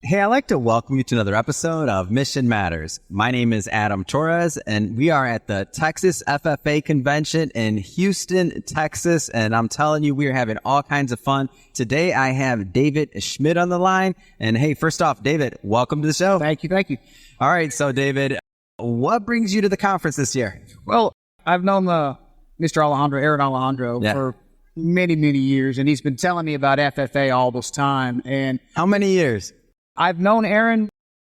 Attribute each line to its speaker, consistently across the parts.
Speaker 1: Hey, I'd like to welcome you to another episode of Mission Matters. My name is Adam Torres, and we are at the Texas FFA convention in Houston, Texas. And I'm telling you, we are having all kinds of fun. Today, I have David Schmid on the line. And hey, first off, David, welcome to the show.
Speaker 2: Thank you. Thank you.
Speaker 1: All right. So, David, what brings you to the conference this year?
Speaker 2: Well, I've known Mr. Aaron Alejandro, for many, many years, and he's been telling me about FFA all this time. And
Speaker 1: how many years?
Speaker 2: I've known Aaron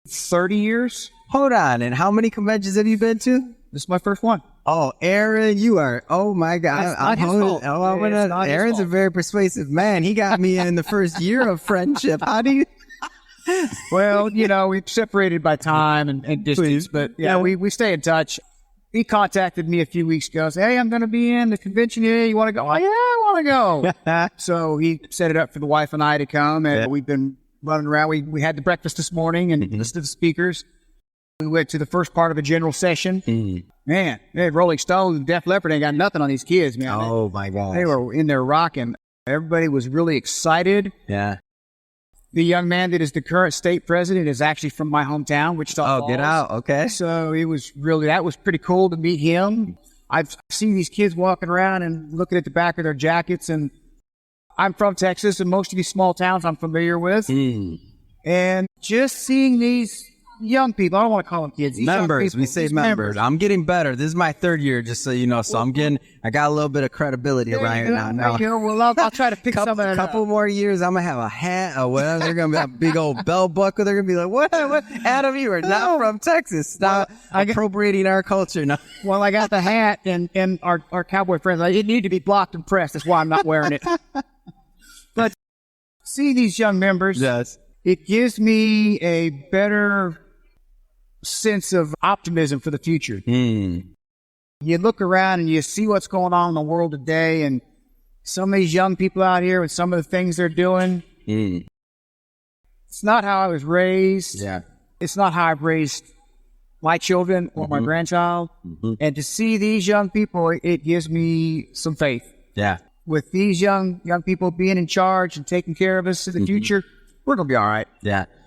Speaker 2: 30 years.
Speaker 1: Hold on. And how many conventions have you been to?
Speaker 2: This is my first one.
Speaker 1: Oh, Aaron, you are, oh my God. Aaron's a very persuasive man. He got me in the first year of friendship. How do you?
Speaker 2: Well, you know, we've separated by time and distance, but we stay in touch. He contacted me a few weeks ago, said, hey, I'm going to be in the convention here. You want to go? Oh, yeah, I want to go. So he set it up for the wife and I to come, and we've been running around. We had the breakfast this morning and listened to the speakers. We went to the first part of a general session. Man, Rolling Stones and Def Leppard ain't got nothing on these kids, man.
Speaker 1: Oh, my God.
Speaker 2: They were in there rocking. Everybody was really excited.
Speaker 1: Yeah.
Speaker 2: The young man that is the current state president is actually from my hometown, Wichita Falls.
Speaker 1: Oh, get out. Okay.
Speaker 2: So that was pretty cool to meet him. I've seen these kids walking around and looking at the back of their jackets, and I'm from Texas, and most of these small towns I'm familiar with. And just seeing these young people, I don't want to call them kids.
Speaker 1: Members, we say members. I'm getting better. This is my third year, just so you know. So I got a little bit of credibility around here now.
Speaker 2: Well, I'll try to pick some of that up.
Speaker 1: A couple more years, I'm going to have a hat or whatever. They're going to have a big old belt buckle. They're going to be like, what? Adam, you are not from Texas. Stop appropriating our culture now.
Speaker 2: Well, I got the hat, and our cowboy friends, it needed to be blocked and pressed. That's why I'm not wearing it. But see these young members, it gives me a better sense of optimism for the future. You look around and you see what's going on in the world today, and some of these young people out here and some of the things they're doing. It's not how I was raised. It's not how I've raised my children or my grandchild. And to see these young people, it gives me some faith. With these young people being in charge and taking care of us in the future, we're going to be all right.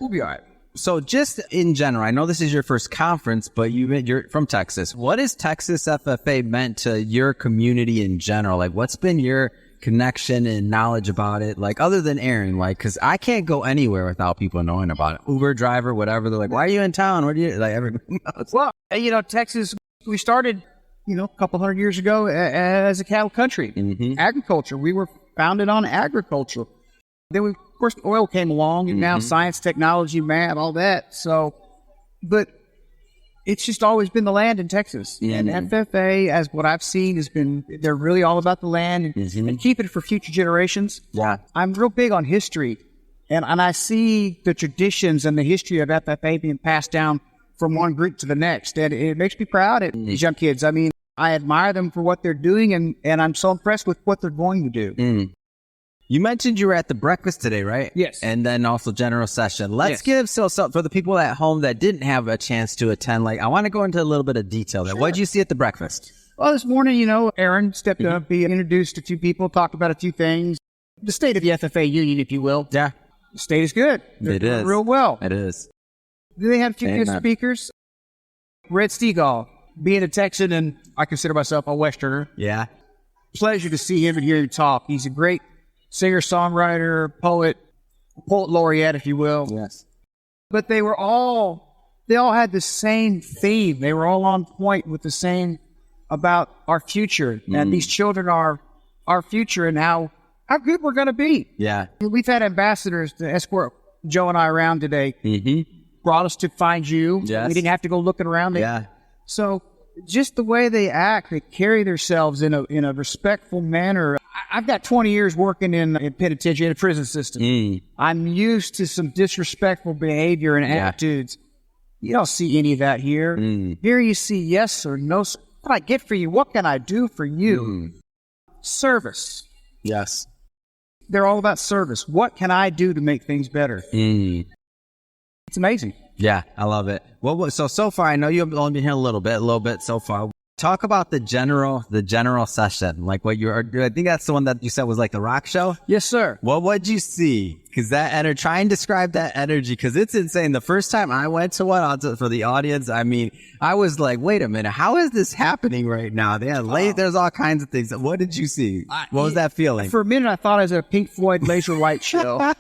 Speaker 2: We'll be all right.
Speaker 1: So just in general, I know this is your first conference, but you're from Texas. What has Texas FFA meant to your community in general? Like, what's been your connection and knowledge about it? Like, other than Aaron, like, because I can't go anywhere without people knowing about it. Uber driver, whatever. They're like, why are you in town? What do you, like, everybody knows.
Speaker 2: Well, Texas, we started, a couple hundred years ago as a cattle country. Agriculture. We were founded on agriculture. Then of course, oil came along, and now science, technology, math, all that. So, but it's just always been the land in Texas. And FFA, as what I've seen, they're really all about the land and keeping it for future generations. I'm real big on history, and I see the traditions and the history of FFA being passed down from one group to the next. And it makes me proud of these young kids. I mean, I admire them for what they're doing, and I'm so impressed with what they're going to do.
Speaker 1: You mentioned you were at the breakfast today, right?
Speaker 2: Yes.
Speaker 1: And then also general session. Let's give so for the people at home that didn't have a chance to attend, like, I want to go into a little bit of detail there. What did you see at the breakfast?
Speaker 2: Well, this morning, Aaron stepped up, he introduced a few people, talked about a few things. The state of the FFA union, if you will. The state is good. They're doing real well.
Speaker 1: It is.
Speaker 2: They have a few good speakers. Red Stegall, being a Texan, and I consider myself a Westerner. Pleasure to see him and hear him talk. He's a great singer-songwriter, poet laureate, if you will. But they all had the same theme. They were all on point with the same about our future. And these children are our future and how good we're going to be. We've had ambassadors to escort Joe and I around today. Brought us to find you. We didn't have to go looking around. So just the way they act, they carry themselves in a respectful manner. I've got 20 years working in penitentiary, in the prison system. I'm used to some disrespectful behavior and attitudes. You don't see any of that here. Here you see yes or no. What can I get for you? What can I do for you? Service. They're all about service. What can I do to make things better? It's amazing.
Speaker 1: I love it. Well, so far, I know you've only been here a little bit so far. Talk about the general session, like what I think that's the one that you said was like the rock show.
Speaker 2: Yes, sir.
Speaker 1: What'd you see? Because try and describe that energy, because it's insane. The first time I went to one, for the audience, I mean, I was like, wait a minute, how is this happening right now? There's all kinds of things. What did you see? What was that feeling?
Speaker 2: For a minute, I thought it was a Pink Floyd laser light show.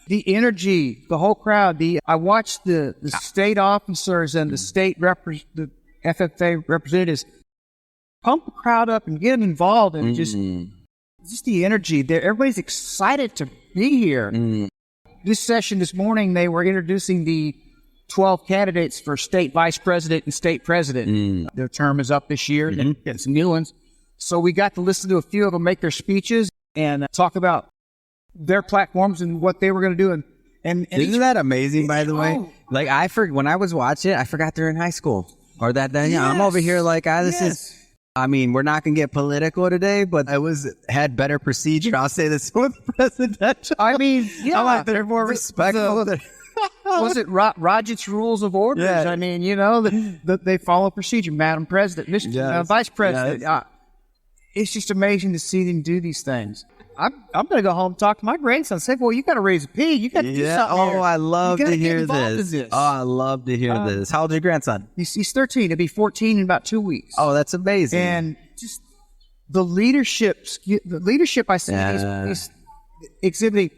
Speaker 2: The energy, the whole crowd. I watched the state officers and the the FFA representatives pump the crowd up and get them involved, and just the energy there. Everybody's excited to be here. This session this morning, they were introducing the 12 candidates for state vice president and state president. Their term is up this year. They're getting some new ones. So we got to listen to a few of them make their speeches and talk about their platforms and what they were going to do. And
Speaker 1: isn't that amazing, by the way? Like, when I was watching it, I forgot they're in high school. Or I'm over here like, I mean, we're not going to get political today, but had better procedure. I'll say this with presidential.
Speaker 2: I mean,
Speaker 1: they're more respectful.
Speaker 2: Was it Roger's Rules of Orders? Yeah. I mean, they follow procedure, Madam President, Mr. Vice President. It's just amazing to see them do these things. I'm going to go home and talk to my grandson and say, well, you got to raise a pig. You got to do something here.
Speaker 1: I love to hear this. Oh, I love to hear this. How old is your grandson?
Speaker 2: He's 13. He'll be 14 in about 2 weeks.
Speaker 1: Oh, that's amazing.
Speaker 2: And just the leadership I see he's exhibiting,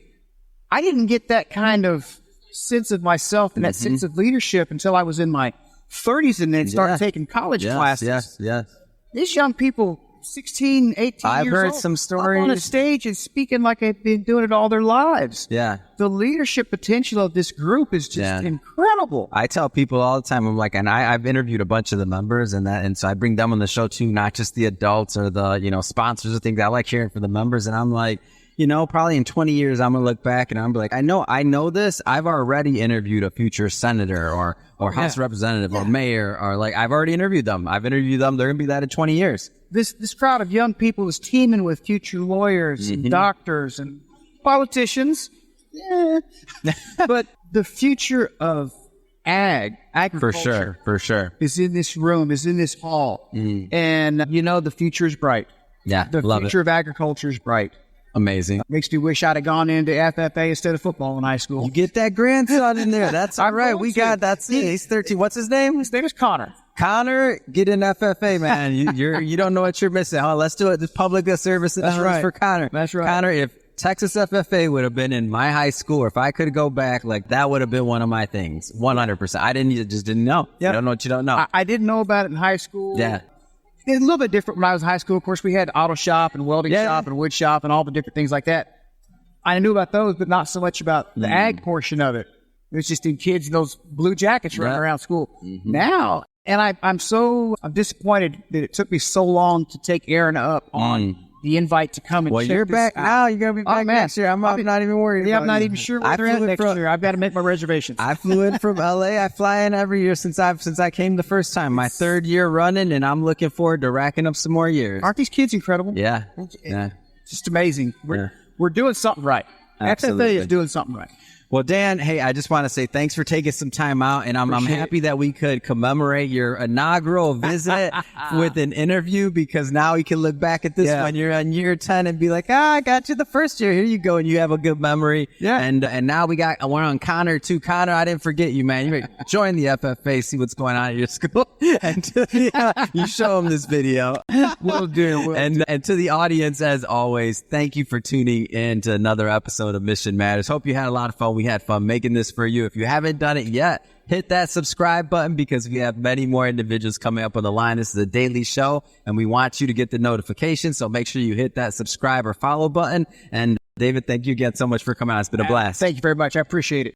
Speaker 2: I didn't get that kind of sense of myself and that sense of leadership until I was in my 30s and then started taking college classes.
Speaker 1: Yes.
Speaker 2: These young people, 16, 18 years old.
Speaker 1: I've heard some stories.
Speaker 2: Up on a stage and speaking like they've been doing it all their lives.
Speaker 1: Yeah.
Speaker 2: The leadership potential of this group is just incredible.
Speaker 1: I tell people all the time, I'm like, and I've interviewed a bunch of the members and so I bring them on the show too, not just the adults or the, sponsors or things. I like hearing from the members, and I'm like, probably in 20 years, I'm going to look back and I'm like, I know this. I've already interviewed a future senator or House representative or mayor, or like, I've already interviewed them. They're going to be that in 20 years.
Speaker 2: This crowd of young people is teeming with future lawyers and doctors and politicians. Yeah. But the future of agriculture.
Speaker 1: For sure.
Speaker 2: Is in this room, is in this hall. And, the future is bright.
Speaker 1: Yeah.
Speaker 2: The future of agriculture is bright.
Speaker 1: Amazing.
Speaker 2: Makes me wish I'd have gone into FFA instead of football in high school.
Speaker 1: You get that grandson in there. That's all right. That's it. He's 13. What's his name?
Speaker 2: His name is Connor.
Speaker 1: Connor, get in FFA, man. You don't know what you're missing. Huh? Let's do it. This public service for Connor.
Speaker 2: That's right.
Speaker 1: Connor, if Texas FFA would have been in my high school, or if I could go back, like, that would have been one of my things. 100%. I just didn't know. Yep. You don't know what you don't know.
Speaker 2: I didn't know about it in high school.
Speaker 1: Yeah.
Speaker 2: It's a little bit different when I was in high school. Of course, we had auto shop and welding shop and wood shop and all the different things like that. I knew about those, but not so much about the ag portion of it. It was just in kids in those blue jackets running around school. Now, and I'm disappointed that it took me so long to take Aaron up on the invite to come and check
Speaker 1: you're
Speaker 2: this
Speaker 1: back
Speaker 2: out.
Speaker 1: now. You're going to be back next year. I'm not even worried.
Speaker 2: Yeah, I'm not even sure where they're at next year. I've got to make my reservations.
Speaker 1: I flew in from LA. I fly in every year since I came the first time. My third year running, and I'm looking forward to racking up some more years.
Speaker 2: Aren't these kids incredible?
Speaker 1: Yeah.
Speaker 2: Just amazing. We're doing something right. FFA is doing something right.
Speaker 1: Well, Dan, hey, I just want to say thanks for taking some time out, and I'm happy that we could commemorate your inaugural visit with an interview, because now we can look back at this when you're on year 10 and be like, I got you the first year. Here you go, and you have a good memory. Yeah. And now we're on Connor too. Connor, I didn't forget you, man. You join the FFA, see what's going on at your school, and you show them this video.
Speaker 2: Will do.
Speaker 1: And to the audience, as always, thank you for tuning in to another episode of Mission Matters. Hope you had a lot of fun. We had fun making this for you. If you haven't done it yet, hit that subscribe button, because we have many more individuals coming up on the line. This is a daily show, and we want you to get the notifications. So make sure you hit that subscribe or follow button. And David, thank you again so much for coming on. It's been a blast.
Speaker 2: Thank you very much. I appreciate it.